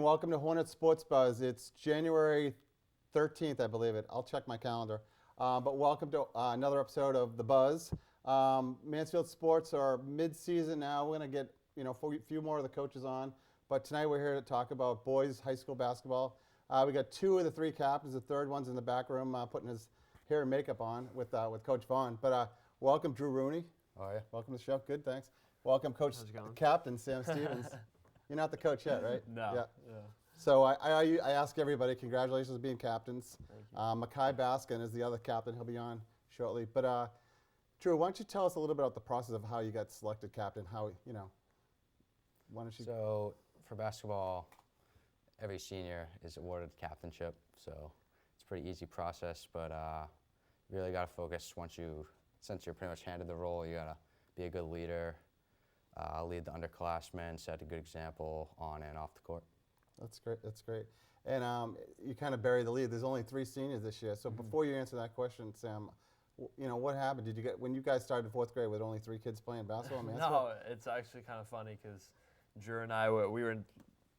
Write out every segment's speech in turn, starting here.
welcome to Hornets Sports Buzz. It's January 13th, I believe it. I'll check my calendar. But welcome to another episode of The Buzz. Mansfield Sports are mid-season now. We're going to get a few more of the coaches on. But tonight we're here to talk about boys high school basketball. We got two of the three captains. The third one's in the back room putting his hair and makeup on with Coach Vaughn. But welcome, Drew Rooney. Oh, yeah. Welcome to the show. Good, thanks. Welcome, Coach Captain Sam Stevens. You're not the coach yet, right? No. Yeah. So I ask everybody, congratulations on being captains. Thank you. Makai Baskin is the other captain. He'll be on shortly. But Drew, why don't you tell us a little bit about the process of how you got selected captain? Why don't you? So for basketball, every senior is awarded captainship. So it's a pretty easy process, but you really got to focus since you're pretty much handed the role, you got to be a good leader. Lead the underclassmen, set a good example on and off the court. That's great. That's great. And you kind of bury the lead. There's only 3 seniors this year. So before you answer that question, Sam, what happened? Did you get when you guys started 4th grade with only 3 kids playing basketball? No, it's actually kind of funny because Drew and I we were in,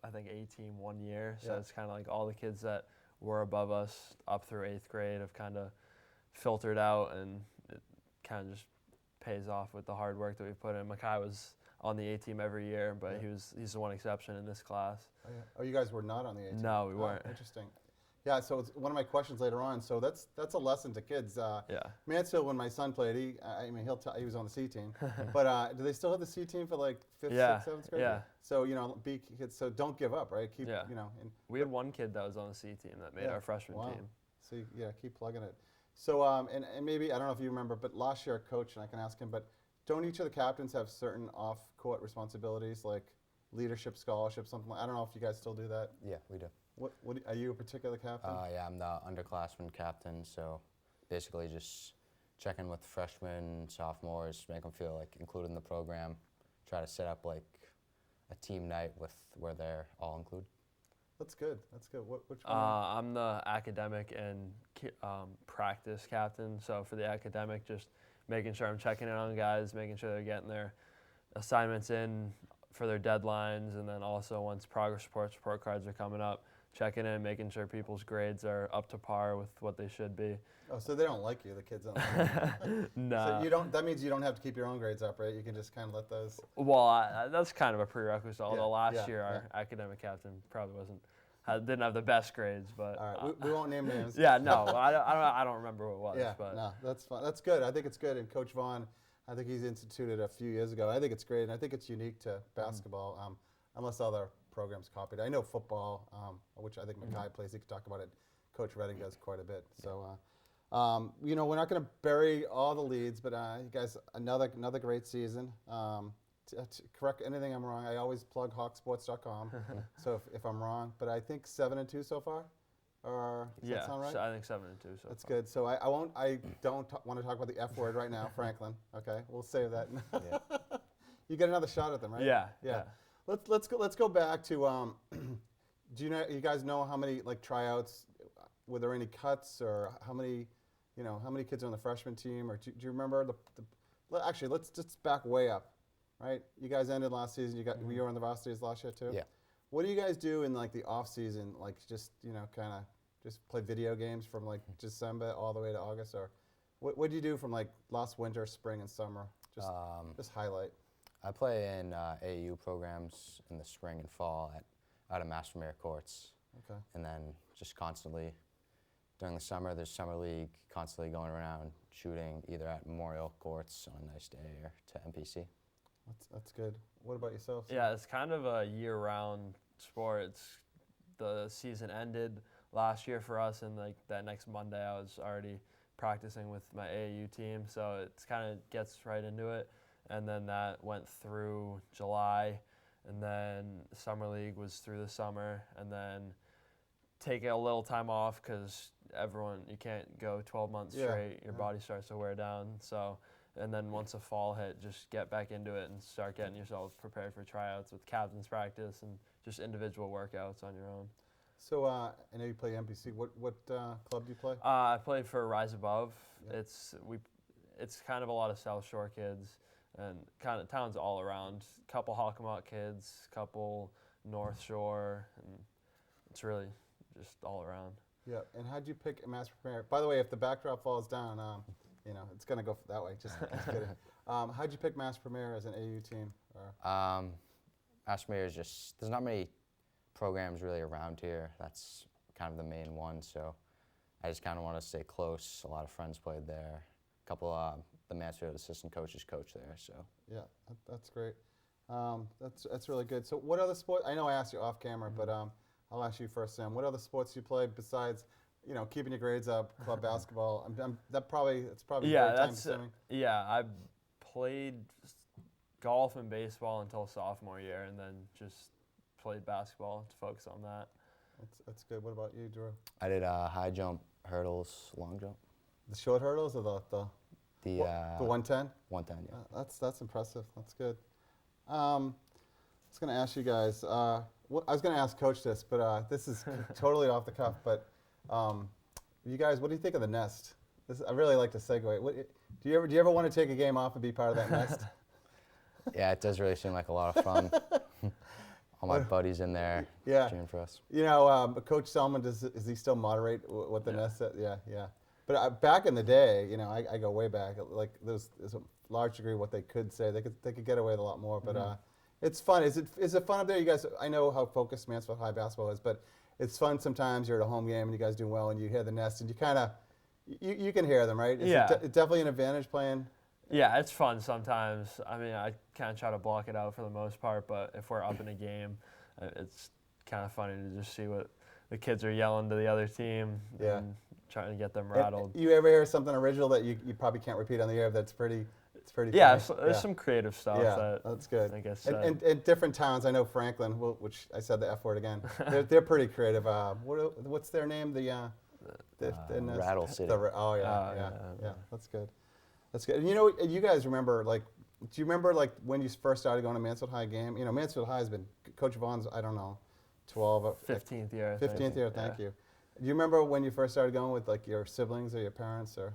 I think, 18 one year. So it's kind of like all the kids that were above us up through 8th grade have kind of filtered out, and it kind of just pays off with the hard work that we put in. Makai was on the A team every year, but he's the one exception in this class. Oh, yeah. Oh, you guys were not on the A team? No, we weren't. Interesting. Yeah, so it's one of my questions later on. So that's a lesson to kids. Mansfield, when my son played, he was on the C team. But do they still have the C team for like 5th, 6th, 7th grade? Yeah. So be kids. So don't give up, right? Keep we had one kid that was on the C team that made our freshman team. So keep plugging it. So and maybe I don't know if you remember, but last year, Coach, and I can ask him, but don't each of the captains have certain off-court responsibilities like leadership, scholarship, something? I don't know if you guys still do that. Yeah, we do. What are you a particular captain? Yeah, I'm the underclassmen captain. So basically just checking with freshmen, sophomores, make them feel like included in the program. Try to set up like a team night where they're all included. That's good. That's good. Which one? I'm the academic and practice captain. So for the academic, just making sure I'm checking in on guys, making sure they're getting their assignments in for their deadlines, and then also once progress reports, report cards are coming up, checking in, making sure people's grades are up to par with what they should be. Oh, so they don't like you, the kids don't like you. No. So that means you don't have to keep your own grades up, right? You can just kind of let those. Well, that's kind of a prerequisite, although last year our academic captain probably didn't have the best grades, but all right, we won't name names. Yeah, no, I don't remember what it was. Yeah, but no, that's fine. That's good. I think it's good. And Coach Vaughn, I think he's instituted a few years ago. I think it's great, and I think it's unique to basketball, unless other programs copied. I know football, which I think Makai plays. He could talk about it. Coach Redding does quite a bit. So, we're not going to bury all the leads, but you guys, another great season. To correct anything I'm wrong, I always plug hawksports.com. So if I'm wrong, but I think 7-2 so far. Or does that sound right? I think 7-2 so That's far. good. So I don't want to talk about the F word right now, Franklin. Okay, we'll save that. You get another shot at them, right? Yeah. Let's go back to. Do you guys know how many tryouts? Were there any cuts, or how many kids are on the freshman team, or do you remember actually, let's just back way up. Right, you guys ended last season. You were on the varsities last year too. Yeah. What do you guys do in the off season? Just kind of just play video games from December all the way to August, or what do you do from last winter, spring, and summer? Just highlight. I play in AAU programs in the spring and fall out of Mastermere courts. Okay. And then just constantly during the summer, there's summer league, constantly going around shooting either at Memorial courts on a nice day or to MPC. That's good. What about yourself? Yeah, it's kind of a year-round sport. The season ended last year for us, and that next Monday I was already practicing with my AAU team, so it's kind of gets right into it. And then that went through July, and then Summer League was through the summer, and then taking a little time off because you can't go 12 months straight. Your body starts to wear down. So. And then once the fall hit, just get back into it and start getting yourself prepared for tryouts with captain's practice and just individual workouts on your own. So I know you play MPC. What club do you play? I play for Rise Above. Yeah. It's kind of a lot of South Shore kids and kind of towns all around. Couple Hockomock kids, couple North Shore, and it's really just all around. Yeah. And how'd you pick Master Premier? By the way, if the backdrop falls down, it's gonna go that way. Just kidding. How'd you pick Master Premier as an AU team? Or? Master Premier is just, there's not many programs really around here. That's kind of the main one. So I just kind of want to stay close. A lot of friends played there. A couple of the Mansfield assistant coaches coach there. So Yeah, that's great. That's really good. So what other sports? I know I asked you off camera, but I'll ask you first, Sam. What other sports do you play besides, keeping your grades up, club basketball? It's probably Yeah, time consuming. I played golf and baseball until sophomore year, and then just played basketball to focus on that. That's good. What about you, Drew? I did high jump, hurdles, long jump. The short hurdles or the 110? 110, yeah. That's impressive. That's good. I was going to ask you guys. I was going to ask Coach this, but this is totally off the cuff. But you guys, what do you think of the nest? I really like to segue. Do you ever want to take a game off and be part of that nest? Yeah, it does really seem like a lot of fun. All my buddies in there cheering for us. Coach Selman, does he still moderate what the nest said? Yeah. But back in the day, I go way back. Like there's a large degree what they could say. They could get away with a lot more. But it's fun. Is it fun up there? You guys, I know how focused Mansfield High basketball is, but it's fun sometimes. You're at a home game and you guys do well, and you hear the nest, and you kind of you can hear them, right? Is it definitely an advantage playing? Yeah, it's fun sometimes. I mean, I kind of try to block it out for the most part, but if we're up in a game, it's kind of funny to just see what the kids are yelling to the other team and trying to get them rattled. You ever hear something original that you probably can't repeat on the air that's pretty funny? There's some creative stuff. Yeah, that's good. I guess. And different towns, I know Franklin, which I said the F word again, they're pretty creative. What's their name? The Rattle City. Yeah, that's good. That's good. And you guys remember, do you remember when you first started going to Mansfield High game? Mansfield High has been, Coach Vaughn's, 15th year. 15th year, thank you. Do you remember when you first started going with your siblings or your parents or?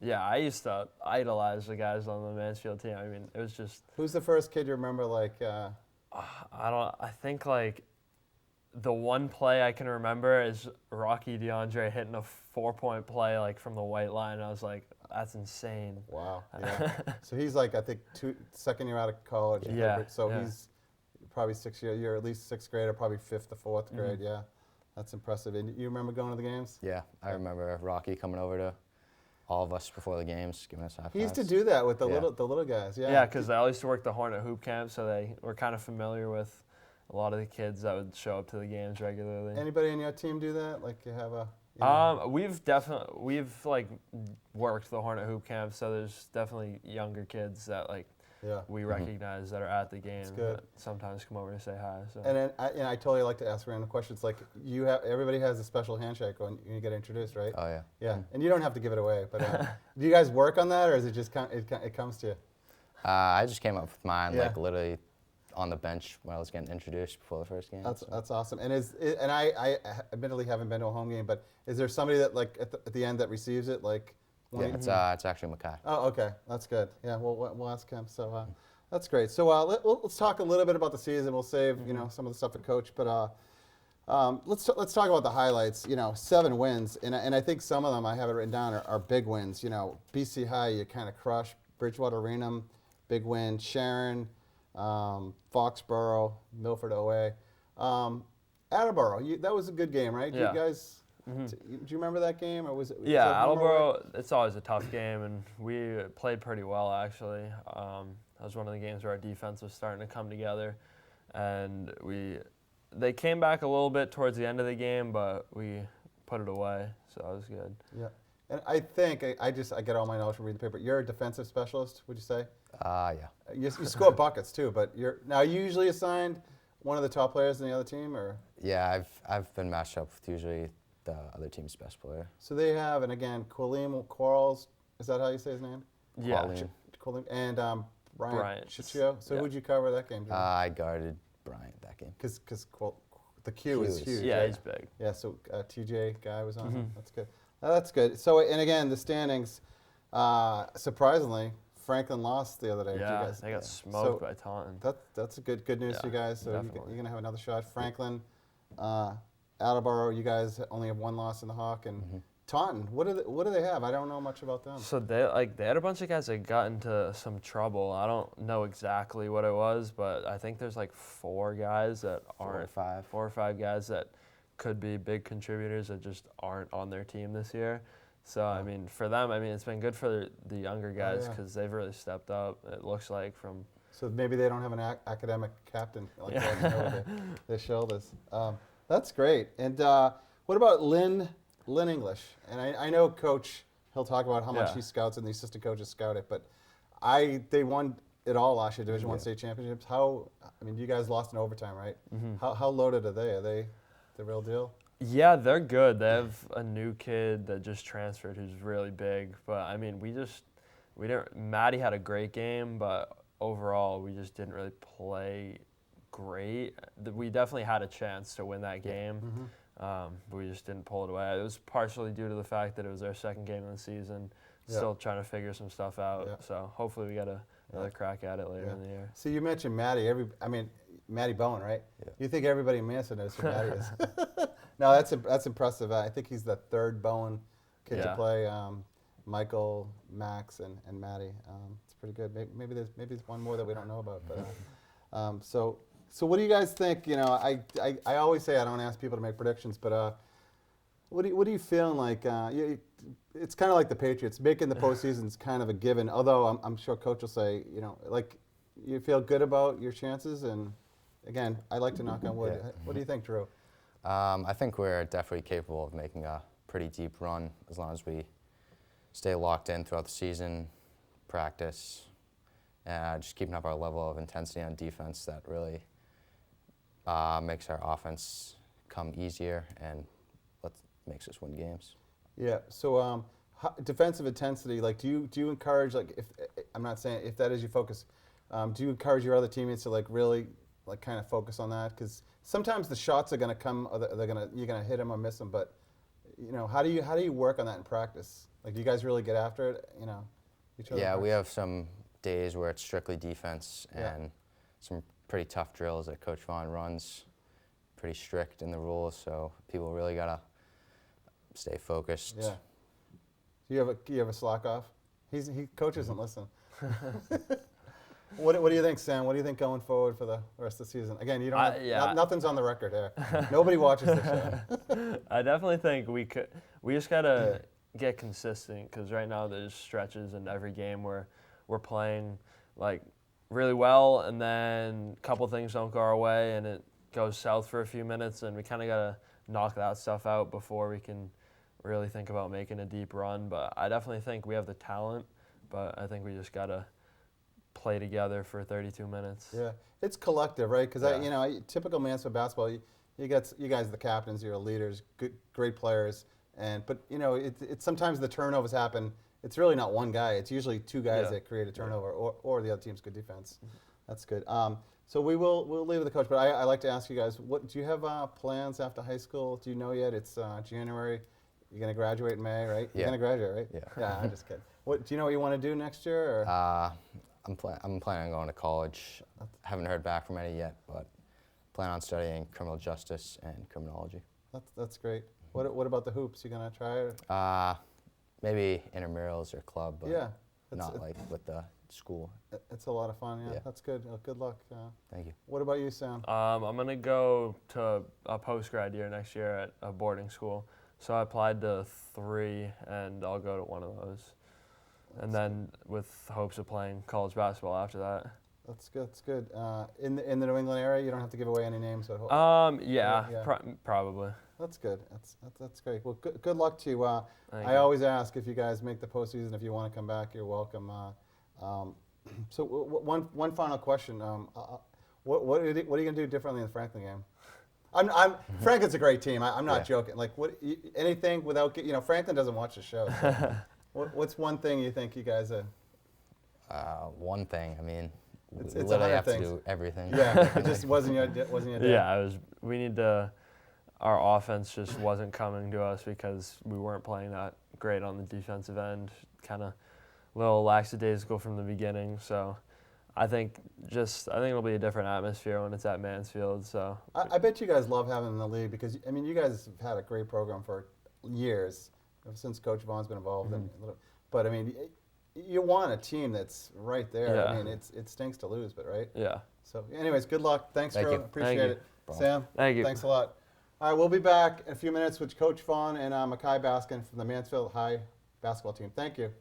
Yeah, I used to idolize the guys on the Mansfield team. I mean, it was just. Who's the first kid you remember I think the one play I can remember is Rocky DeAndre hitting a 4-point play from the white line. I was like, that's insane. Wow. Yeah. So he's I think second year out of college. So he's probably 6 year. You're at least sixth grader, probably fifth to fourth grade. Yeah. That's impressive. And you remember going to the games? Yeah, I remember Rocky coming over to all of us before the games, giving us high fives. He used to do that with the little guys. Yeah. Yeah, because I used to work the Hornet hoop camp, so they were kind of familiar with a lot of the kids that would show up to the games regularly. Anybody in your team do that? You have a. We've worked the Hornet hoop camp, so there's definitely younger kids that we recognize that are at the game that sometimes come over to say hi. So. And then I totally like to ask random questions. Everybody has a special handshake when you get introduced, right? Oh yeah. Yeah, and you don't have to give it away, but do you guys work on that, or is it just it comes to you? I just came up with mine literally on the bench when I was getting introduced before the first game. That's awesome. And I admittedly haven't been to a home game, but is there somebody that at the end that receives it It's actually Makai. Oh, okay, that's good. Yeah, we'll ask him. So that's great. So let's talk a little bit about the season. We'll save some of the stuff for Coach, but let's talk about the highlights. 7 wins, and I think some of them I have it written down are big wins. BC High, you kind of crushed. Bridgewater Raynham, big win. Sharon, Foxborough, Milford OA, Attleboro. That was a good game, right? Yeah. You guys. Do you remember that game, or was it? Yeah, Attleboro. It's always a tough game, and we played pretty well actually. That was one of the games where our defense was starting to come together, and they came back a little bit towards the end of the game, but we put it away, so that was good. Yeah, and I think I get all my knowledge from reading the paper. You're a defensive specialist, would you say? Yeah. You score buckets too, but you're usually assigned one of the top players in the other team, or? Yeah, I've been matched up with usually the other team's best player. So they have, and again, Quillim Quarles, is that how you say his name? Yeah. Quillim, and Bryant Chichio. So yeah. who'd you cover that game? I guarded Bryant that game. Because the Q is huge. Yeah, right? he's big. Yeah, so TJ guy was on him. That's good. That's good. So, and again, the standings, surprisingly, Franklin lost the other day. Yeah, they got smoked by Taunton. That's a good news for you guys. So you're definitely. going to have another shot. Franklin, Attleboro, you guys only have one loss in the Hawk, and Taunton. What do they have? I don't know much about them. So they had a bunch of guys that got into some trouble. I don't know exactly what it was, but I think there's like 4 guys that aren't 4 or 5 guys that could be big contributors that just aren't on their team this year. So I mean, for them, I mean, it's been good for the younger guys because they've really stepped up. It looks like from. So maybe they don't have an academic captain like that over their shoulders. That's great. And what about Lynn English? And I know Coach, he'll talk about how much he scouts and the assistant coaches scout it, but they won it all last year, Division I state championships. I mean, you guys lost in overtime, right? How loaded are they? Are they the real deal? Yeah, they're good. They have a new kid that just transferred who's really big. But I mean, we didn't. Maddie had a great game, but overall, we just didn't really play great. We definitely had a chance to win that game, but we just didn't pull it away. It was partially due to the fact that it was our second game of the season, still trying to figure some stuff out. So hopefully we get another crack at it later in the year. So you mentioned Maddie. Maddie Bowen, right? Yeah. You think everybody in Manson knows who Maddie is. No, that's impressive. I think he's the 3rd Bowen kid to play. Michael, Max, and Maddie. It's pretty good. Maybe there's one more that we don't know about. But so what do you guys think? You know, I always say I don't ask people to make predictions, but what are you feeling like? It's kind of like the Patriots. Making the postseason is kind of a given. Although I'm sure Coach will say, you know, like you feel good about your chances. And again, I like to knock on wood. What do you think, Drew? I think we're definitely capable of making a pretty deep run as long as we stay locked in throughout the season, practice, just keeping up our level of intensity on defense. That really makes our offense come easier and makes us win games. Yeah. So defensive intensity. Like, do you encourage, like, if I'm not saying if that is your focus, do you encourage your other teammates to like really like kind of focus on that? Because sometimes the shots are going to come, or you're going to hit them or miss them. But you know, how do you work on that in practice? Like, do you guys really get after it? You know, Yeah, we have some days where it's strictly defense and some pretty tough drills that Coach Vaughn runs. Pretty strict in the rules, so people really gotta stay focused. Yeah. Do you have a slack off? Coach doesn't listen. What do you think, Sam? What do you think going forward for the rest of the season? Again, you don't. Nothing's on the record here. Nobody watches the show. I definitely think we just gotta get consistent, because right now there's stretches in every game where we're playing like really well, and then a couple things don't go our way, and it goes south for a few minutes, and we kind of gotta knock that stuff out before we can really think about making a deep run. But I definitely think we have the talent, but I think we just gotta play together for 32 minutes. Yeah, it's collective, right? Because typical Mansfield basketball, you guys are the captains, you're leaders, great players, but you know, it's sometimes the turnovers happen. It's really not one guy. It's usually 2 guys that create a turnover, or the other team's good defense. That's good. So we'll leave with the coach, but I like to ask you guys, what do you have plans after high school? Do you know yet? It's January. You're gonna graduate in May, right? You're gonna graduate, right? Yeah. Yeah, I'm just kidding. Do you know what you want to do next year? Or? I'm planning on going to college. Haven't heard back from any yet, but plan on studying criminal justice and criminology. That's great. What about the hoops? You gonna try it? Maybe intramurals or club, but not like with the school. It's a lot of fun. Yeah. That's good. Good luck. Thank you. What about you, Sam? I'm gonna go to a post-grad year next year at a boarding school. So I applied to 3, and I'll go to one of those. And then with hopes of playing college basketball after that. That's good. That's good. In the New England area, you don't have to give away any names. Probably. That's good. That's great. Well, good luck to you. I always ask if you guys make the postseason. If you want to come back, you're welcome. So one final question. What are you gonna do differently in the Franklin game? Franklin's a great team. I'm not joking. Like anything without Franklin doesn't watch the show. So what's one thing you think you guys are? One thing. I mean, it's we literally have things. to do everything. Yeah, it just wasn't your day. Yeah, we need to. Our offense just wasn't coming to us because we weren't playing that great on the defensive end. Kind of a little lackadaisical from the beginning. So I think it'll be a different atmosphere when it's at Mansfield. So I bet you guys love having the league because, I mean, you guys have had a great program for years, since Coach Vaughn's been involved. But, I mean, you want a team that's right there. Yeah. I mean, it stinks to lose, but right? yeah. So, anyways, good luck. Thanks, Thank Drew. you. Appreciate Thank it. you. Sam, Thank you. thanks a lot. All right, we'll be back in a few minutes with Coach Vaughn and Mackay Baskin from the Mansfield High basketball team. Thank you.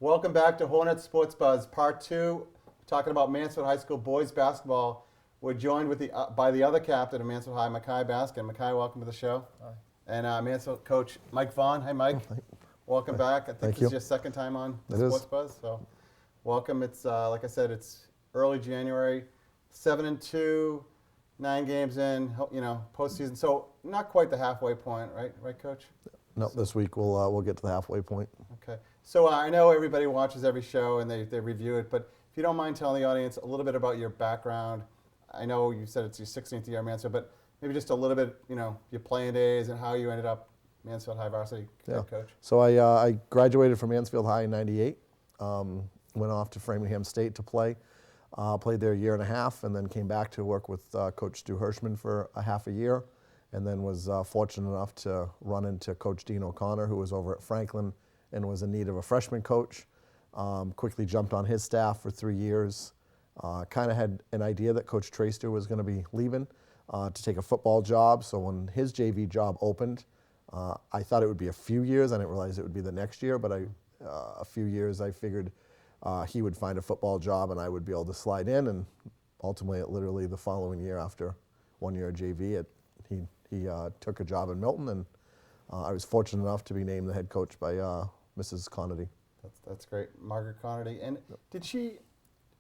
Welcome back to Hornets Sports Buzz, Part 2, talking about Mansfield High School boys basketball. We're joined with by the other captain of Mansfield High, Mackay Baskin. Mackay, welcome to the show. Hi. And Mansfield coach Mike Vaughn. Hi, Mike. Welcome back. I think Thank this you. is your second time on It is. Sports Buzz, so welcome. It's like I said, it's early January, 7-2, 9 games in, postseason. So not quite the halfway point, right, Coach? No, this week we'll get to the halfway point. Okay. So I know everybody watches every show and they review it, but if you don't mind telling the audience a little bit about your background. I know you said it's your 16th year at Mansfield, but maybe just a little bit, your playing days and how you ended up Mansfield High varsity head coach. So I graduated from Mansfield High in '98. Went off to Framingham State to play. Played there a year and a half, and then came back to work with Coach Stu Hirschman for a half a year, and then was fortunate enough to run into Coach Dean O'Connor, who was over at Franklin and was in need of a freshman coach. Quickly jumped on his staff for 3 years. Kind of had an idea that Coach Traister was going to be leaving to take a football job. So when his JV job opened, I thought it would be a few years. I didn't realize it would be the next year, but a few years I figured he would find a football job and I would be able to slide in. And ultimately, literally the following year, after 1 year at JV, he took a job in Milton, and I was fortunate enough to be named the head coach by Mrs. Conity. That's great, Margaret Conity. And did she?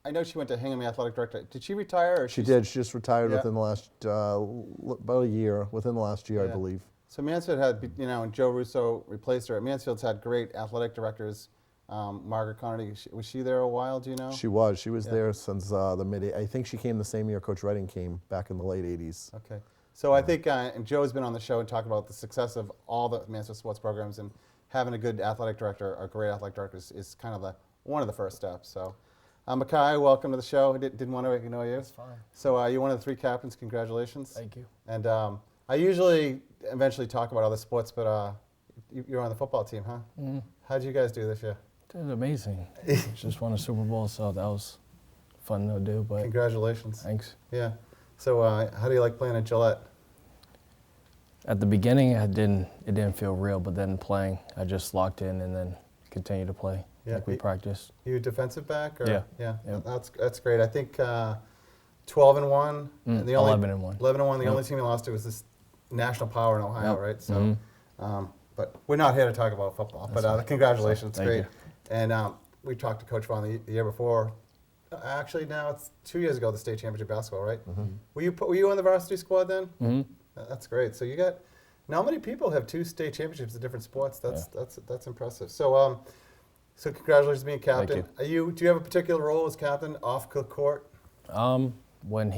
I know she went to Hingham, athletic director. Did she retire? Or She did. She just retired Yeah. within the last about a year. Within the last year, I Yeah. believe. So Mansfield had, and Joe Russo replaced her. Mansfield's had great athletic directors. Margaret Conity, was she there a while? Do you know? She was. She was Yeah. there since the mid. I think she came the same year Coach Redding came, back in the late '80s. Okay. So I think, and Joe's been on the show and talked about the success of all the Mansfield sports programs, and having a good athletic director, a great athletic director, is kind of one of the first steps. So, Mackay, welcome to the show. I didn't want to ignore you. That's fine. So you're one of the 3 captains. Congratulations. Thank you. And I usually eventually talk about other sports, but you're on the football team, huh? Mm. How'd you guys do this year? It was amazing. Just won a Super Bowl, so that was fun to do. But Congratulations. thanks. Yeah. So how do you like playing at Gillette? At the beginning, it didn't feel real, but then playing, I just locked in and then continued to play Yeah. like we practiced. You a defensive back? Or? Yeah. Yeah. Yep. That's great. I think 12-1. And the only 11-1. 11-1. The Yep. only team you lost to was this national power in Ohio, Yep. right? So, Mhm. but we're not here to talk about football. That's But fine. congratulations. It's Thank great. you. And we talked to Coach Vaughn the year before. Actually, now it's 2 years ago, the state championship basketball, right? Mm-hmm. Were you on the varsity squad then? hmm That's great. So you got. Not many people have 2 state championships in different sports. That's impressive. So so congratulations being captain. Thank Do you have a particular role as captain off the court? When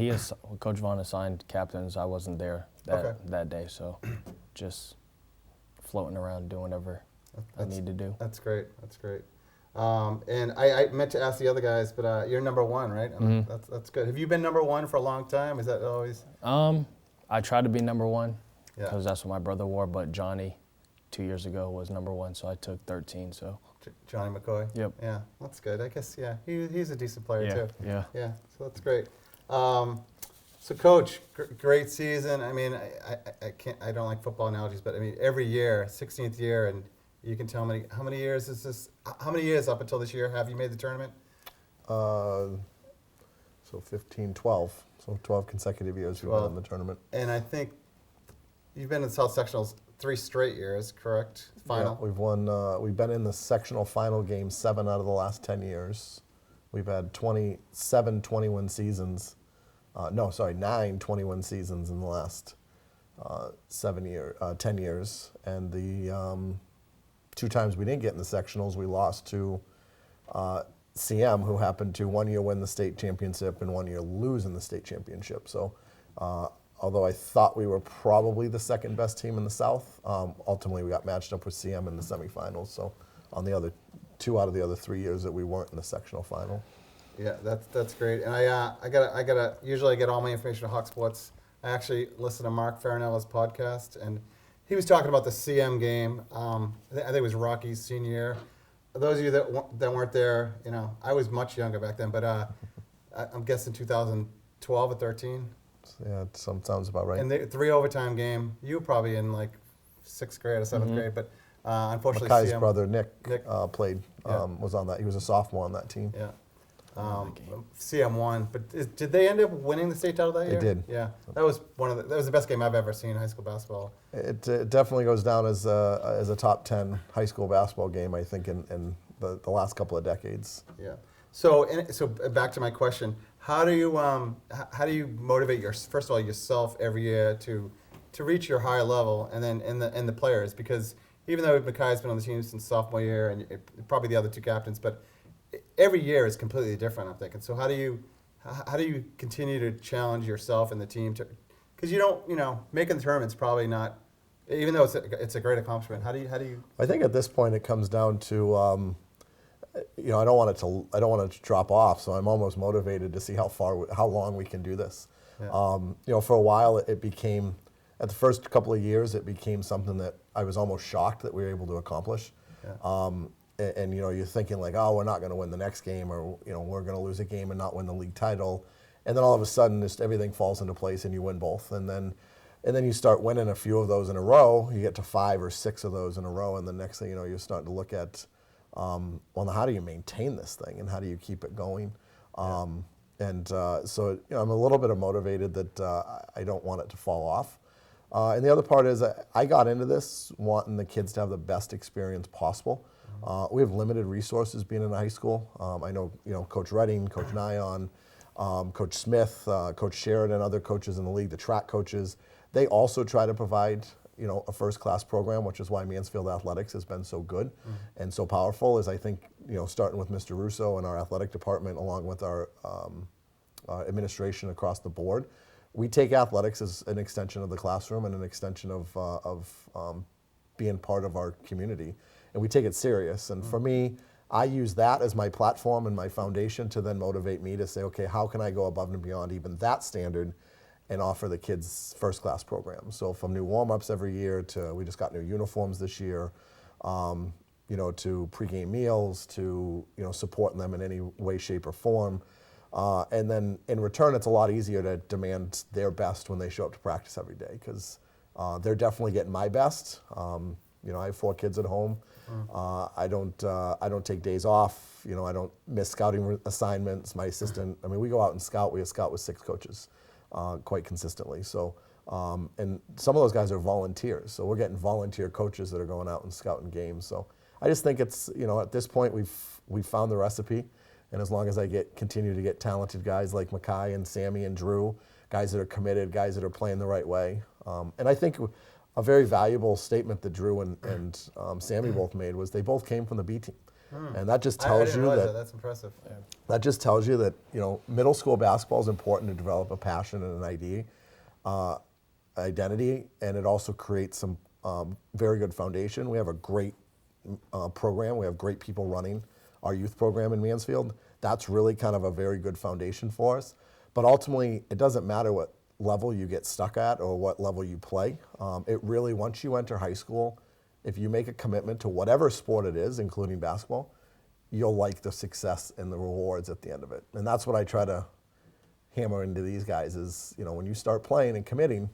Coach Vaughn assigned captains, I wasn't there that day, so just floating around doing whatever I need to do. That's great. That's great. And I meant to ask the other guys, but you're number 1, right? Mhm. That's good. Have you been number 1 for a long time? Is that always? I tried to be number 1 Yeah. because that's what my brother wore, but Johnny 2 years ago was number 1, so I took 13. So Johnny McCoy. Yep. Yeah, that's good. I guess he's a decent player yeah, too. yeah. Yeah, so that's great. So, Coach, great season. I mean, I don't like football analogies, but I mean, every year, 16th year, and you can tell me how many years is this? How many years up until this year have you made the tournament? So 15, 12. So 12 consecutive years we've been in the tournament. And I think you've been in South Sectionals 3 straight years, correct? Final. Yeah, we've won. We've been in the sectional final game 7 out of the last 10 years, We've had 27 20-win seasons. 9 20-win seasons in the last 10 years. And the 2 times we didn't get in the sectionals, we lost to CM, who happened to 1 year win the state championship and 1 year lose in the state championship. So although I thought we were probably the second best team in the South, ultimately we got matched up with CM in the semifinals. So on the other 2 out of the other 3 years that we weren't in the sectional final. Yeah, that's great. And I gotta usually I get all my information on Hawk Sports. I actually listen to Mark Farinella's podcast, and he was talking about the CM game. I think it was Rocky's senior year. Those of you that weren't there, I was much younger back then, but I'm guessing 2012 or 13. Yeah, sounds about right. And the 3 overtime game. You were probably in like 6th grade or 7th grade, but unfortunately, Makai's CM, brother Nick played, Yeah. was on that. He was a sophomore on that team. Yeah. CM won, but did they end up winning the state title that year? They did. Yeah, that was that was the best game I've ever seen in high school basketball. It definitely goes down as a top 10 high school basketball game, I think, in the last couple of decades. Yeah. So back to my question: how do you motivate first of all yourself every year to reach your higher level, and then and the players? Because even though Makai's been on the team since sophomore year, and probably the other 2 captains, but every year is completely different, I'm thinking. So how do you continue to challenge yourself and the team to, because you don't, making the tournament's probably not, even though it's a great accomplishment. How do you? I think at this point it comes down to, I don't want it to drop off. So I'm almost motivated to see how long we can do this. Yeah. For a while it became, at the first couple of years, it became something that I was almost shocked that we were able to accomplish. Yeah. And you're thinking like, oh, we're not going to win the next game, or we're going to lose a game and not win the league title, and then all of a sudden just everything falls into place and you win both, and then you start winning a few of those in a row. You get to 5 or 6 of those in a row, and the next thing you know, you're starting to look at, how do you maintain this thing and how do you keep it going? So I'm a little bit motivated that I don't want it to fall off. And the other part is I got into this wanting the kids to have the best experience possible. We have limited resources being in high school. I know, Coach Redding, Coach Nyon, Coach Smith, Coach Sheridan, other coaches in the league, the track coaches, they also try to provide, a first-class program, which is why Mansfield Athletics has been so good and so powerful, is I think, starting with Mr. Russo and our athletic department, along with our administration across the board, we take athletics as an extension of the classroom and an extension of being part of our community. And we take it serious. And for me, I use that as my platform and my foundation to then motivate me to say, okay, how can I go above and beyond even that standard and offer the kids first-class programs? So from new warm-ups every year to, we just got new uniforms this year, to pregame meals, to, supporting them in any way, shape, or form. And then in return, it's a lot easier to demand their best when they show up to practice every day, because they're definitely getting my best. I have 4 kids at home. I don't take days off. I don't miss scouting assignments. My assistant, we go out and scout. We scout with 6 coaches quite consistently. So, and some of those guys are volunteers. So we're getting volunteer coaches that are going out and scouting games. So I just think it's, at this point we've found the recipe. And as long as I continue to get talented guys like Makai and Sammy and Drew, guys that are committed, guys that are playing the right way. And I think a very valuable statement that Drew and Sammy both made was they both came from the B team. And that just tells you that that's impressive. Yeah. That just tells you that, middle school basketball is important to develop a passion and an identity, and it also creates some very good foundation. We have a great program. We have great people running our youth program in Mansfield. That's really kind of a very good foundation for us. But ultimately, it doesn't matter what level you get stuck at or what level you play. It really, once you enter high school, if you make a commitment to whatever sport it is, including basketball, you'll like the success and the rewards at the end of it. And that's what I try to hammer into these guys is, when you start playing and committing,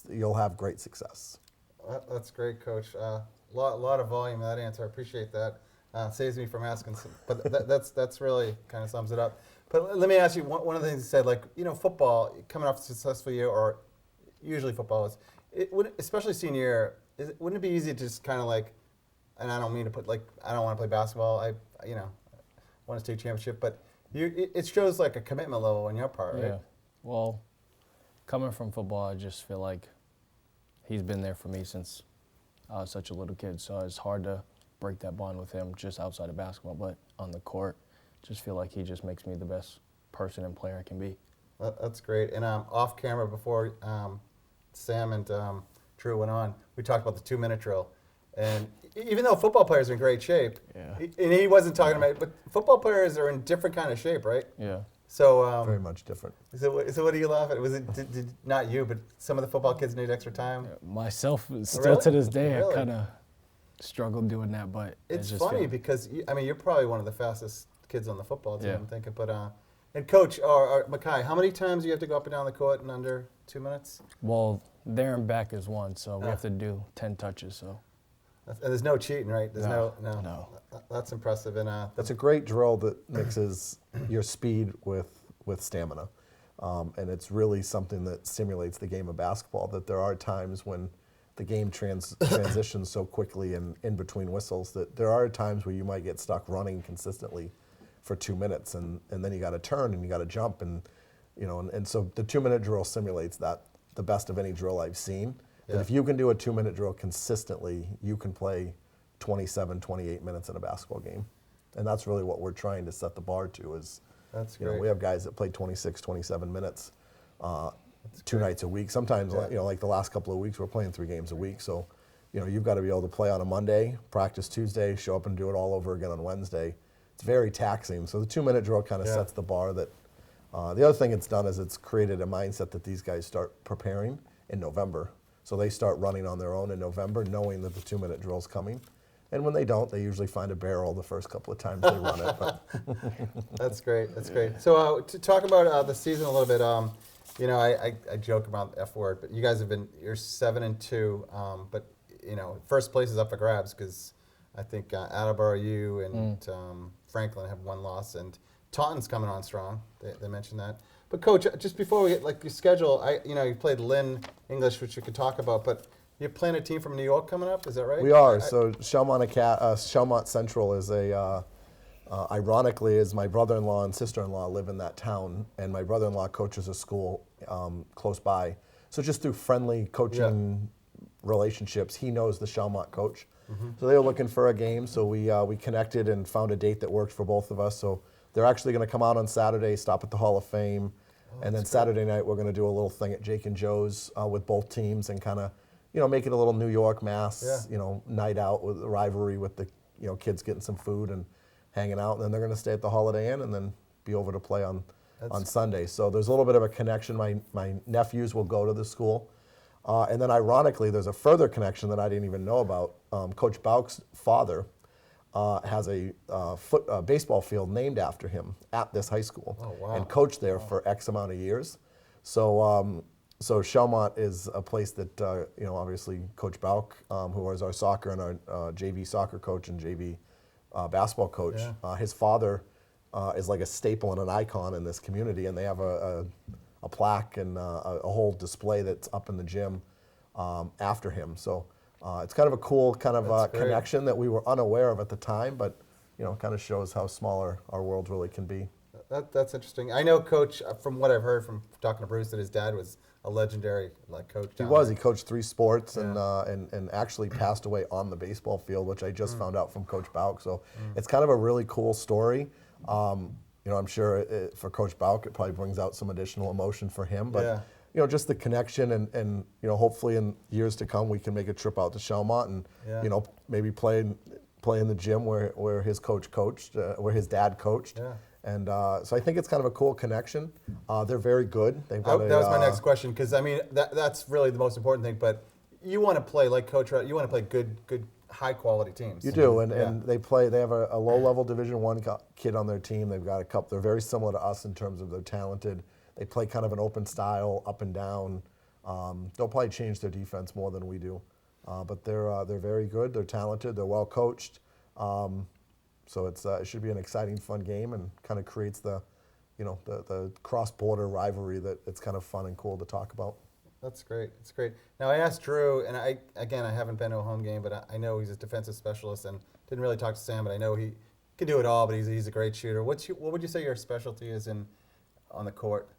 you'll have great success. That's great, Coach. Lot of volume in that answer. I appreciate that. Saves me from asking, but that's really kind of sums it up. But let me ask you, one of the things you said, football, coming off a successful year, or usually football is, especially senior year, wouldn't it be easy to just kind of and I don't mean to put I don't want to play basketball. won a state championship, but it shows like a commitment level on your part, right? Yeah. Well, coming from football, I just feel like he's been there for me since I was such a little kid. So it's hard to break that bond with him just outside of basketball. But on the court, just feel like he just makes me the best person and player I can be. That's great. And off camera, before Sam and Drew went on, we talked about the 2-minute drill. And even though football players are in great shape, Yeah. and he wasn't talking about it, but football players are in different kind of shape, right? Yeah. So, Very much different. so what do you laugh at? Was it did not you, but some of the football kids need extra time? Myself, still Really? to this day, Really? I kind of struggled doing that. But I It's just funny feel- because you're probably one of the fastest kids on the football team. Yeah. I'm thinking, but and coach or Mackay, how many times do you have to go up and down the court in under 2 minutes? Well, there and back is one, so we Ah. have to do 10 touches. So And there's no cheating, right? There's no. No. That's impressive. And That's a great drill that mixes your speed with stamina. And it's really something that simulates the game of basketball, that there are times when the game transitions so quickly and in between whistles that there are times where you might get stuck running consistently for 2 minutes and then you got to turn and you got to jump and so the 2-minute drill simulates that the best of any drill I've seen. That Yeah. if you can do a 2-minute drill consistently, you can play 27, 28 minutes in a basketball game. And that's really what we're trying to set the bar to is, That's you know, great. we have guys that play 26, 27 minutes 2 nights a week. Sometimes, Yeah. like the last couple of weeks, we're playing 3 games a week. So, you've got to be able to play on a Monday, practice Tuesday, show up and do it all over again on Wednesday. It's very taxing. So the 2-minute drill kind of Yeah. sets the bar that the other thing it's done is it's created a mindset that these guys start preparing in November. So they start running on their own in November, knowing that the 2-minute drill's coming. And when they don't, they usually find a barrel the first couple of times they run it. But That's great. That's great. So to talk about the season a little bit, I joke about the F word, but you guys you're 7-2, but first place is up for grabs because I think Attleboro, you and Franklin have 1 loss, and Taunton's coming on strong. They mentioned that. But coach, just before we get your schedule, you played Lynn English, which you could talk about, but you're playing a team from New York coming up. Is that right? we are. So Shelmont Central is ironically, is my brother-in-law and sister-in-law live in that town, and my brother-in-law coaches a school close by. So just through friendly coaching relationships, he knows the Shelmont coach. So they were looking for a game, so we connected and found a date that worked for both of us. So they're actually going to come out on Saturday, stop at the Hall of Fame, and then Saturday night we're going to do a little thing at Jake and Joe's with both teams and kind of, make it a little New York Mass, night out with the rivalry with the, kids getting some food and hanging out. And then they're going to stay at the Holiday Inn and then be over to play on Sunday. So there's a little bit of a connection. My nephews will go to the school. And then ironically, there's a further connection that I didn't even know about. Coach Bauk's father has a baseball field named after him at this high school, and coached there for X amount of years. So Shelmont is a place that obviously Coach Bauk, who was our soccer and our JV soccer coach and JV basketball coach, his father is like a staple and an icon in this community, and they have a plaque and a whole display that's up in the gym after him. So it's kind of a cool kind of connection that we were unaware of at the time, but kind of shows how small our world really can be. That's interesting. I know, Coach, from what I've heard from talking to Bruce, that his dad was a legendary coach. He was. He coached 3 sports and actually passed away on the baseball field, which I just found out from Coach Bauk. So it's kind of a really cool story. I'm sure for Coach Bauk, it probably brings out some additional emotion for him. But just the connection and hopefully in years to come we can make a trip out to Shelmont and maybe play in the gym where his coach coached, where his dad coached. Yeah. And so I think it's kind of a cool connection. They're very good. They've got That was my next question, because that's really the most important thing. But you want to play like Coach. You want to play good, high quality teams. You do, and they have a low level Division I kid on their team. They've got a couple. They're very similar to us in terms of they're talented. They play kind of an open style, up and down. They'll probably change their defense more than we do, but they're very good. They're talented. They're well coached. So it should be an exciting, fun game, and kind of creates the cross-border rivalry that it's kind of fun and cool to talk about. That's great. That's great. Now I asked Drew, and I haven't been to a home game, but I know he's a defensive specialist, and didn't really talk to Sam, but I know can do it all, but he's a great shooter. What would you say your specialty is on the court?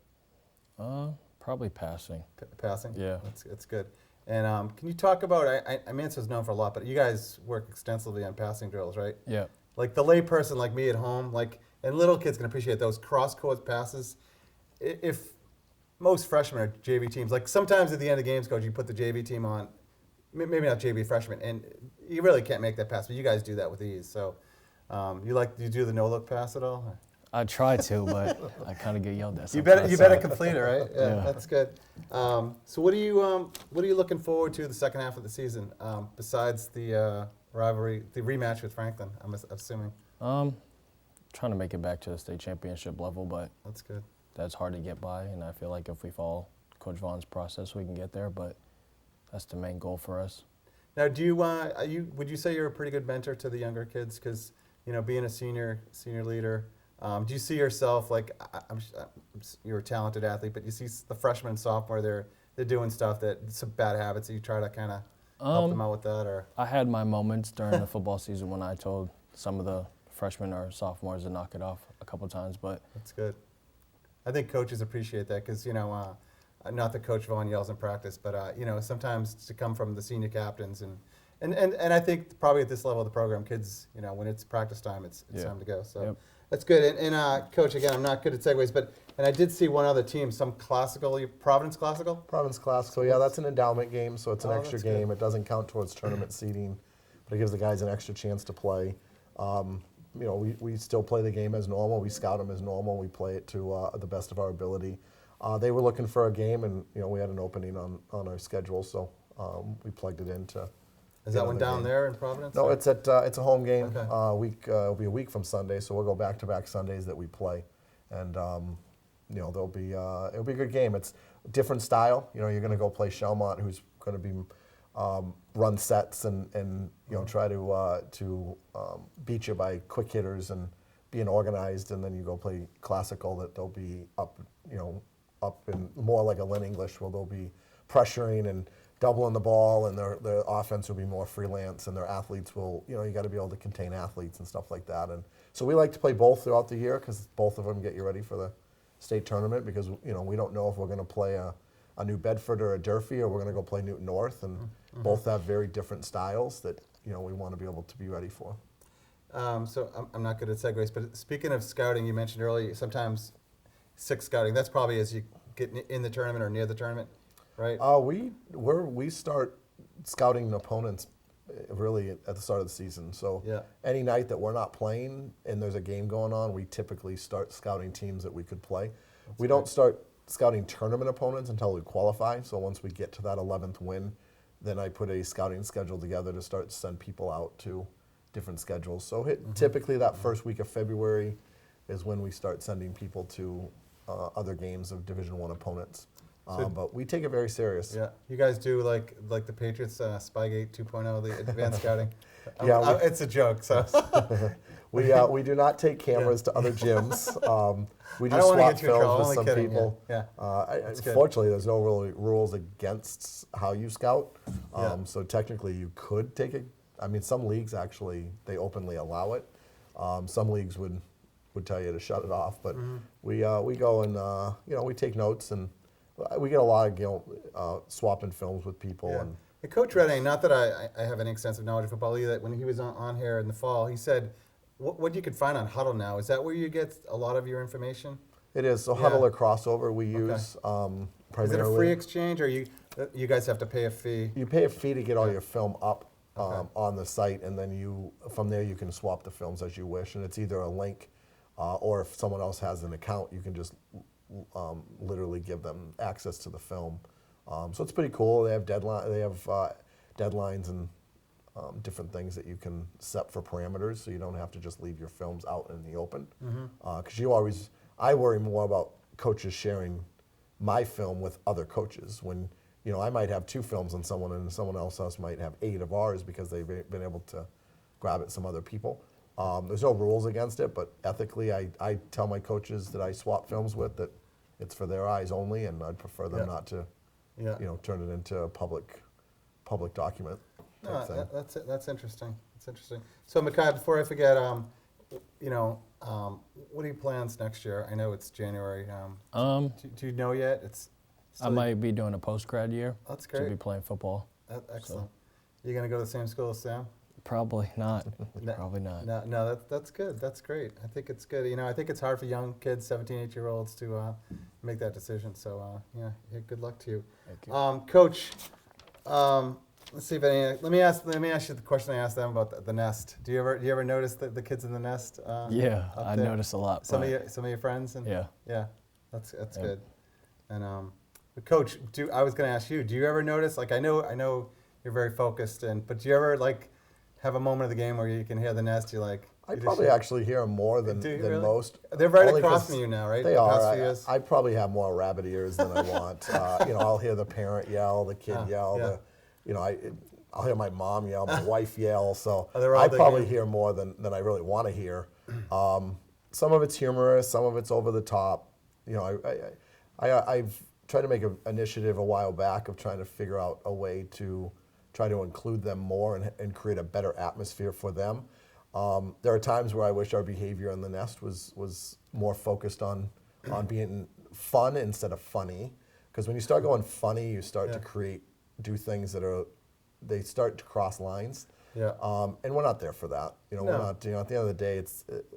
Probably passing. Passing? Yeah. That's good. And can you talk about, Mansfield's known for a lot, but you guys work extensively on passing drills, right? Yeah. Like the lay person like me at home, and little kids can appreciate those cross-court passes. If most freshmen are JV teams, like sometimes at the end of games, coach, you put the JV team on, maybe not JV freshmen, and you really can't make that pass, but you guys do that with ease. So you do the no-look pass at all? I try to, but I kind of get yelled at. You better sometimes, so- complete it, right? Yeah, Yeah. that's good. So what are you looking forward to the second half of the season besides the rivalry, the rematch with Franklin? I'm assuming. Trying to make it back to the state championship level, but That's good. that's hard to get by. And I feel like if we follow Coach Vaughn's process, we can get there. But that's the main goal for us. Now, would you say you're a pretty good mentor to the younger kids? Because being a senior leader, do you see yourself like you're a talented athlete, but you see the freshman and sophomore they're doing stuff that some bad habits. So you try to kind of help them out with that, or I had my moments during the football season when I told some of the freshmen or sophomores to knock it off a couple times, but that's good. I think coaches appreciate that because not that Coach Vaughn yells in practice, but sometimes to come from the senior captains and I think probably at this level of the program, kids, when it's practice time, it's time to go. So Yep. that's good. And Coach, again, I'm not good at segues, but I did see one other team, some Providence Classical. Province Classical, yeah, that's an endowment game, so it's an Oh, extra that's good. game. It doesn't count towards tournament seeding, but it gives the guys an extra chance to play. We still play the game as normal. We scout them as normal. We play it to the best of our ability. They were looking for a game, and we had an opening on our schedule, so we plugged it into. Is that one down there in Providence? No, or- it's a home game. Okay. It'll be a week from Sunday, so we'll go back-to-back Sundays that we play, and it'll be a good game. It's a different style. You're going to go play Shelmont, who's going to be run sets and try to beat you by quick hitters and being organized, and then you go play Classical that they'll be up in more like a Lynn English, where they'll be pressuring and doubling the ball, and their offense will be more freelance, and their athletes will, you got to be able to contain athletes and stuff like that. And so we like to play both throughout the year because both of them get you ready for the state tournament, because we don't know if we're going to play a New Bedford or a Durfee, or we're going to go play Newton North, and both have very different styles that we want to be able to be ready for. So I'm not good at segues, but speaking of scouting, you mentioned earlier sometimes six scouting. That's probably as you get in the tournament or near the tournament, right? We start scouting opponents really at the start of the season. So Yeah. any night that we're not playing and there's a game going on, we typically start scouting teams that we could play. We don't start scouting tournament opponents until we qualify. So once we get to that 11th win, then I put a scouting schedule together to start to send people out to different schedules. So typically that first week of February is when we start sending people to other games of Division I opponents. But we take it very serious. Yeah, you guys do like the Patriots Spygate 2.0, the advanced scouting. Yeah, it's a joke. So we do not take cameras to other gyms. We I do don't wanna swap get you in trouble. films with Only some kidding, people. yeah. That's good. Fortunately, there's no really rules against how you scout. Yeah. So technically, you could take it. I mean, some leagues actually they openly allow it. Some leagues would tell you to shut it off. But we go and we take notes, and we get a lot of swapping films with people. Yeah. And And Coach Redding, not that I have any extensive knowledge of football either, when he was on here in the fall, he said, what you could find on Huddle now, is that where you get a lot of your information? it is. So Yeah. Huddle or Crossover we use primarily. Is it a free exchange, or you guys have to pay a fee? You pay a fee to get all Yeah. your film up Okay. on the site, and then from there you can swap the films as you wish. And it's either a link, or if someone else has an account, you can just literally give them access to the film. So it's pretty cool. They have deadlines and different things that you can set for parameters, so you don't have to just leave your films out in the open. Because I worry more about coaches sharing my film with other coaches when I might have 2 films on someone and someone else might have 8 of ours because they've been able to grab it some other people. There's no rules against it, but ethically I tell my coaches that I swap films with that it's for their eyes only, and I'd prefer them Yeah. not to Yeah. turn it into a public document type No, thing. that's interesting. That's interesting. So, Makai, before I forget, what are your plans next year? I know it's January. Do you know yet? It's I still- might be doing a post-grad year. That's To great. be playing football. Excellent. You gonna go to the same school as Sam? Probably not. No. Probably not. No, that's good. That's great. I think it's good. I think it's hard for young kids, 17, 18-year-olds, to make that decision. So yeah, good luck to you. Thank you. Coach, let's see if any. Let me ask you the question I asked them about the nest. Do you ever notice the kids in the nest? Yeah, up I there? noticed a lot. Some but of your friends. And yeah. yeah, that's Yeah. good. And Coach, I was going to ask you. Do you ever notice? Like I know you're very focused, but do you ever like have a moment of the game where you can hear the nest? You're like. I probably actually hear them more than really? most. They're right Only across 'cause from you now, right? They The are. past few years? I probably have more rabbit ears than I want. I'll hear the parent yell, the kid yell. yeah. I'll hear my mom yell, my wife yell. So Oh, they're all I digging probably in. hear more than I really want to hear. Some of it's humorous, some of it's over the top. I've tried to make an initiative a while back of trying to figure out a way to try to include them more and create a better atmosphere for them. There are times where I wish our behavior in the nest was more focused on being fun instead of funny. Because when you start going funny, you start to do things they start to cross lines. Yeah. And we're not there for that. We're No. not. At the end of the day,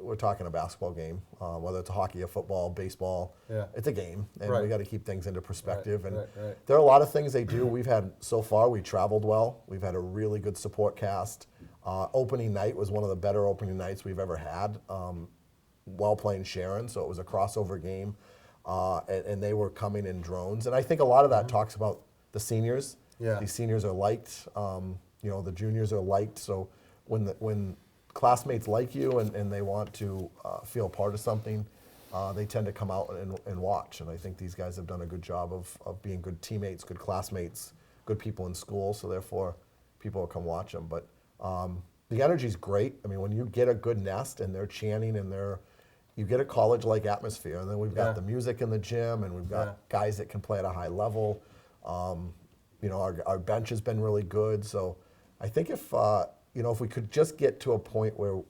we're talking a basketball game, whether it's hockey or football, baseball. Yeah. It's a game, and Right. we got to keep things into perspective. And right. there are a lot of things they do. So far, we traveled well. We've had a really good support cast. Opening night was one of the better opening nights we've ever had. While playing Sharon, so it was a crossover game, and they were coming in drones. And I think a lot of that talks about the seniors. Yeah. These seniors are liked. The juniors are liked. So when classmates like you and they want to feel part of something, they tend to come out and watch. And I think these guys have done a good job of being good teammates, good classmates, good people in school. So therefore, people will come watch them. But the energy's great. I mean, when you get a good nest and they're chanting and you get a college-like atmosphere. And then we've got the music in the gym, and we've got guys that can play at a high level. Our bench has been really good. So I think if we could just get to a point where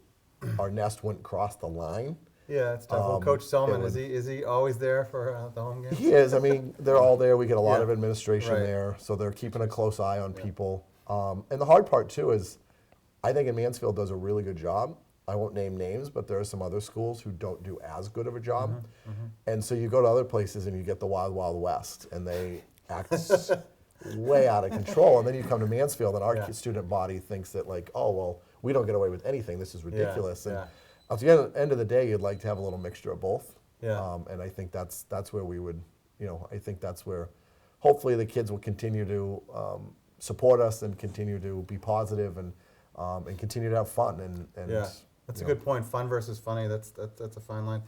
our nest wouldn't cross the line. Yeah, it's tough. Well, Coach Selman, would- is he always there for the home games? He is. I mean, they're all there. We get a lot Yeah. of administration Right. there, so they're keeping a close eye on people. And the hard part too is, I think Mansfield does a really good job. I won't name names, but there are some other schools who don't do as good of a job. And so you go to other places and you get the Wild Wild West, and they act way out of control. And then you come to Mansfield, and our student body thinks that like, oh well, we don't get away with anything. This is ridiculous. And at the end of the day, you'd like to have a little mixture of both. Yeah. And I think that's where we would, I think that's where hopefully the kids will continue to support us and continue to be positive and continue to have fun. And Yeah, that's a good point. Fun versus funny. That's a fine line.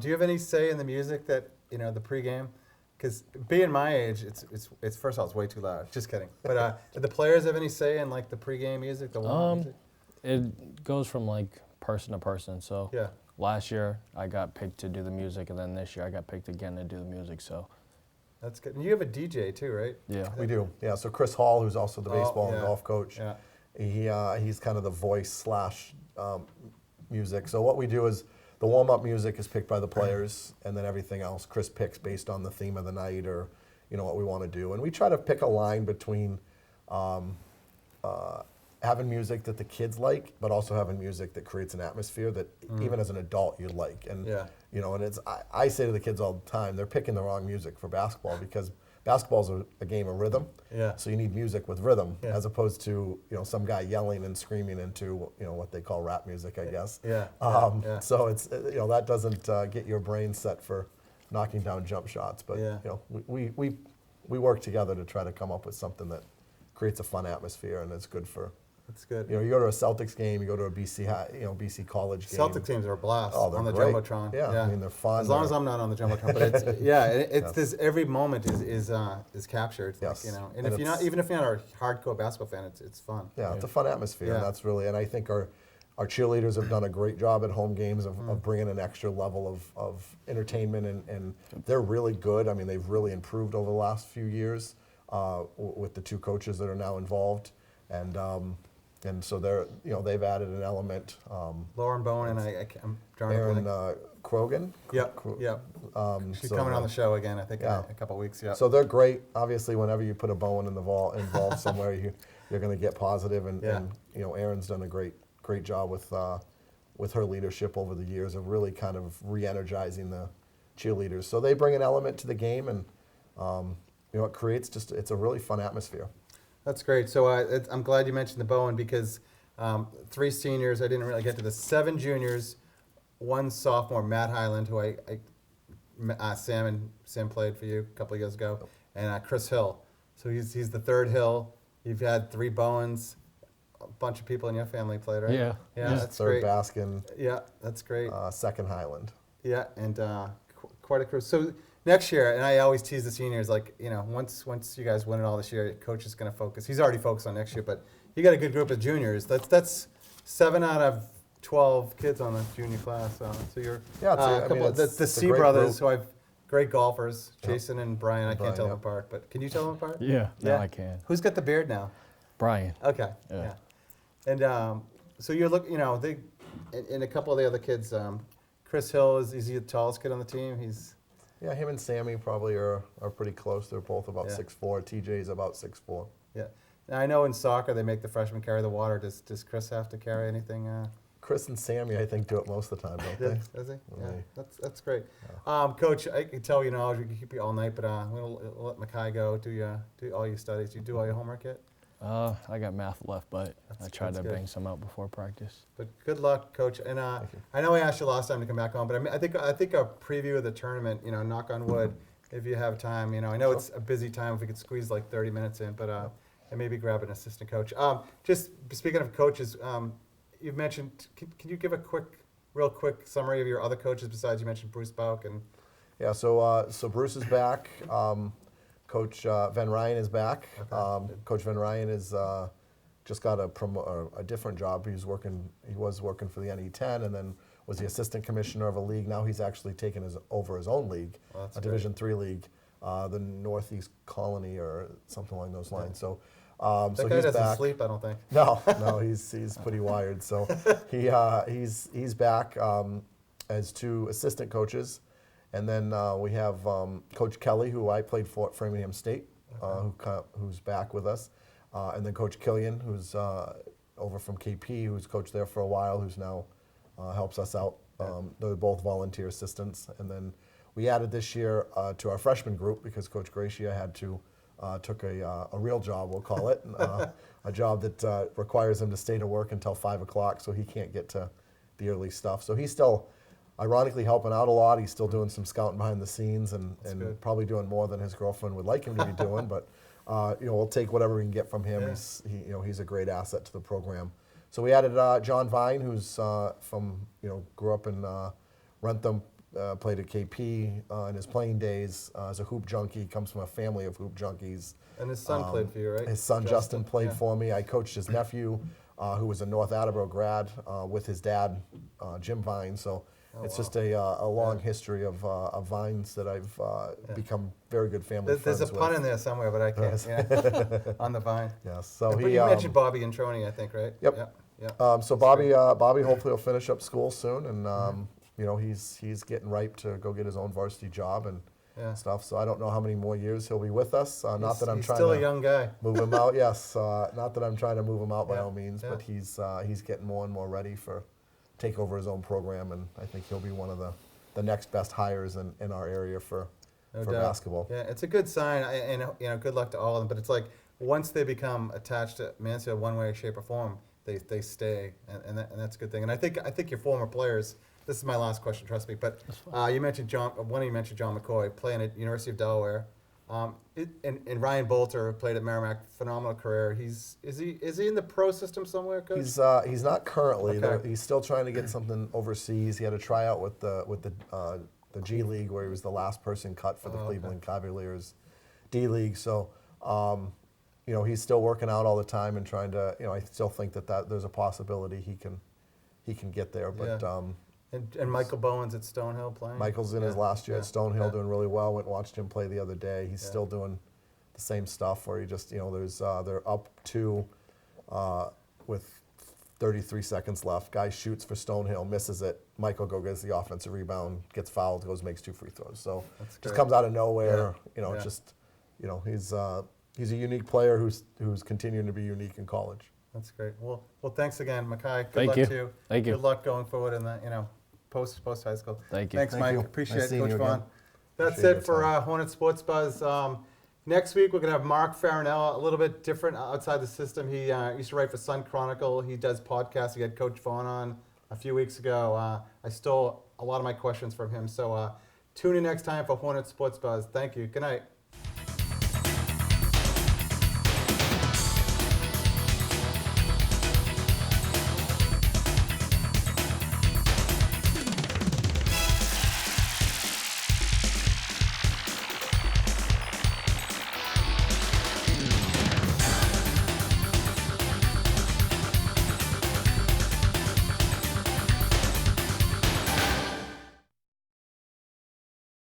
Do you have any say in the music that the pregame? Because being my age, it's first of all, it's way too loud. Just kidding. But do the players have any say in like the pregame music, the warm-up music? It goes from like person to person. So Yeah. last year I got picked to do the music, and then this year I got picked again to do the music. So That's good. And you have a DJ too, right? yeah. we do. Yeah. So Chris Hall, who's also the Oh, baseball and yeah. golf coach, Yeah. he's kind of the voice / music. So what we do is the warm-up music is picked by the players, and then everything else Chris picks based on the theme of the night or what we want to do. And we try to pick a line between having music that the kids like, but also having music that creates an atmosphere that even as an adult you like. And and it's I say to the kids all the time, they're picking the wrong music for basketball, because basketball's a game of rhythm. Yeah. So you need music with rhythm, Yeah. as opposed to some guy yelling and screaming into what they call rap music, I guess. Yeah. So it's that doesn't get your brain set for knocking down jump shots. But we work together to try to come up with something that creates a fun atmosphere and is good for. That's good. You go to a Celtics game, you go to a BC BC college game. Celtic teams are a blast Oh, they're on the great. Jumbotron. Yeah, I mean, they're fun. As long as I'm not on the Jumbotron, but it's it's this every moment is captured. Yes. Like, and And if you're not, it's- even if you're not a hardcore basketball fan, it's fun. Yeah, it's a fun atmosphere, Yeah. and that's really, and I think our cheerleaders have done a great job at home games of bringing an extra level of entertainment, and they're really good. I mean, they've really improved over the last few years with the two coaches that are now involved, and and so they've added an element. Lauren Bowen and I'm drawing a Aaron blank. Krogan. Yep. She's coming on the show again, I think, in a couple weeks. Yeah. So they're great. Obviously, whenever you put a Bowen involved somewhere, you're going to get positive. And Erin's done a great job with her leadership over the years of really kind of re-energizing the cheerleaders. So they bring an element to the game, and it creates it's a really fun atmosphere. That's great. So I'm glad you mentioned the Bowen because 3 seniors. I didn't really get to this. 7 juniors, 1 sophomore, Matt Highland, who Sam played for you a couple of years ago, and Chris Hill. So he's the 3rd Hill. You've had 3 Bowens. A bunch of people in your family played, right? Yeah. That's 3rd great. Baskin. Yeah, that's great. 2nd Highland. Yeah, and quite a crew. So next year, and I always tease the seniors, like, once you guys win it all this year, coach is going to focus. He's already focused on next year, but you got a good group of juniors. That's 7 out of 12 kids on the junior class. So you're the C brothers, who I've great golfers, Jason and Brian. I can't tell them apart, but can you tell them apart? Yeah. No, I can. Who's got the beard now? Brian. Okay. Yeah. And so you're looking, they, and a couple of the other kids. Chris Hill is he the tallest kid on the team? Yeah, him and Sammy probably are pretty close. They're both about 6'4". TJ's about 6'4". Yeah. Now, I know in soccer they make the freshmen carry the water. Does Chris have to carry anything? Chris and Sammy, I think, do it most of the time, don't they? Does he? Yeah, that's great. Coach, I can tell you knowledge. We can keep you all night, but we'll let Makai go. Do all your studies. Do you do all your homework yet? I got math left, but I tried to bang some out before practice. But good luck, Coach. And I know I asked you last time to come back on, but I think a preview of the tournament. Knock on wood, if you have time. I know it's a busy time. If we could squeeze like 30 minutes in, but and maybe grab an assistant coach. Just speaking of coaches, you've mentioned. Can you give a real quick summary of your other coaches besides you mentioned Bruce Bauk and? Yeah. So Bruce is back. Coach Van Ryan is back. Okay. Coach Van Ryan is just got a different job. He was working for the NE10 and then was the assistant commissioner of a league. Now he's actually taken over his own league, a Division III league, the Northeast Colony or something along those lines. So, that guy doesn't sleep, I don't think. No, he's pretty wired. So he's back as 2 assistant coaches. And then we have Coach Kelly, who I played for at Framingham State, who's back with us. And then Coach Killian, who's over from KP, who's coached there for a while, who's now helps us out. They're both volunteer assistants. And then we added this year to our freshman group because Coach Gracia took a real job, we'll call it, a job that requires him to stay to work until 5 o'clock, so he can't get to the early stuff. So he's still ironically helping out a lot. He's still doing some scouting behind the scenes and probably doing more than his girlfriend would like him to be doing. But we'll take whatever we can get from him. Yeah. He's a great asset to the program. So we added John Vine, who's grew up in Rentham, played at KP in his playing days as a hoop junkie. Comes from a family of hoop junkies. And his son played for you, right? His son Justin played for me. I coached his nephew, who was a North Attleboro grad, with his dad, Jim Vine. So. It's just a long history of Vines that I've become very good family friends with. There's a pun in there somewhere, but I can't. Yeah. On the Vine. Yes. So but you mentioned Bobby Introni, I think, right? Yep. So Bobby hopefully will finish up school soon, and he's getting ripe to go get his own varsity job and stuff. So I don't know how many more years he'll be with us. Not that I'm trying still to a young guy. Move him out. Yes. Not that I'm trying to move him out by all means, but he's getting more and more ready for. Take over his own program, and I think he'll be one of the next best hires in our area for basketball. Yeah, it's a good sign, and good luck to all of them. But it's like once they become attached to Mansfield one way, shape, or form, they stay, and that's a good thing. And I think your former players. This is my last question, trust me. But you mentioned John McCoy playing at University of Delaware. And Ryan Bolter played at Merrimack, phenomenal career. Is he in the pro system somewhere, Coach? He's not currently. Okay. He's still trying to get something overseas. He had a tryout with the G League where he was the last person cut for the Cleveland Cavaliers D League. So he's still working out all the time and trying to. I still think that there's a possibility he can get there, but. And Michael Bowen's at Stonehill playing? Michael's in his last year at Stonehill doing really well. Went and watched him play the other day. He's still doing the same stuff where he just, they're up to with 33 seconds left. Guy shoots for Stonehill, misses it. Michael go gets the offensive rebound, gets fouled, goes makes 2 free throws. So That's just great. comes out of nowhere. You know, Yeah. just he's a unique player who's continuing to be unique in college. That's great. Well, thanks again, Makai. Good Thank luck you. to you. Thank you. Good luck going forward in the post high school. Thank you. Thanks, Thank Mike. you. Appreciate Nice it, seeing Coach you Vaughn. again. That's Appreciate it for your Hornet Sports Buzz. Next week we're gonna have Mark Farinella, a little bit different outside the system. He used to write for Sun Chronicle. He does podcasts. He had Coach Vaughn on a few weeks ago. I stole a lot of my questions from him. So tune in next time for Hornet Sports Buzz. Thank you. Good night.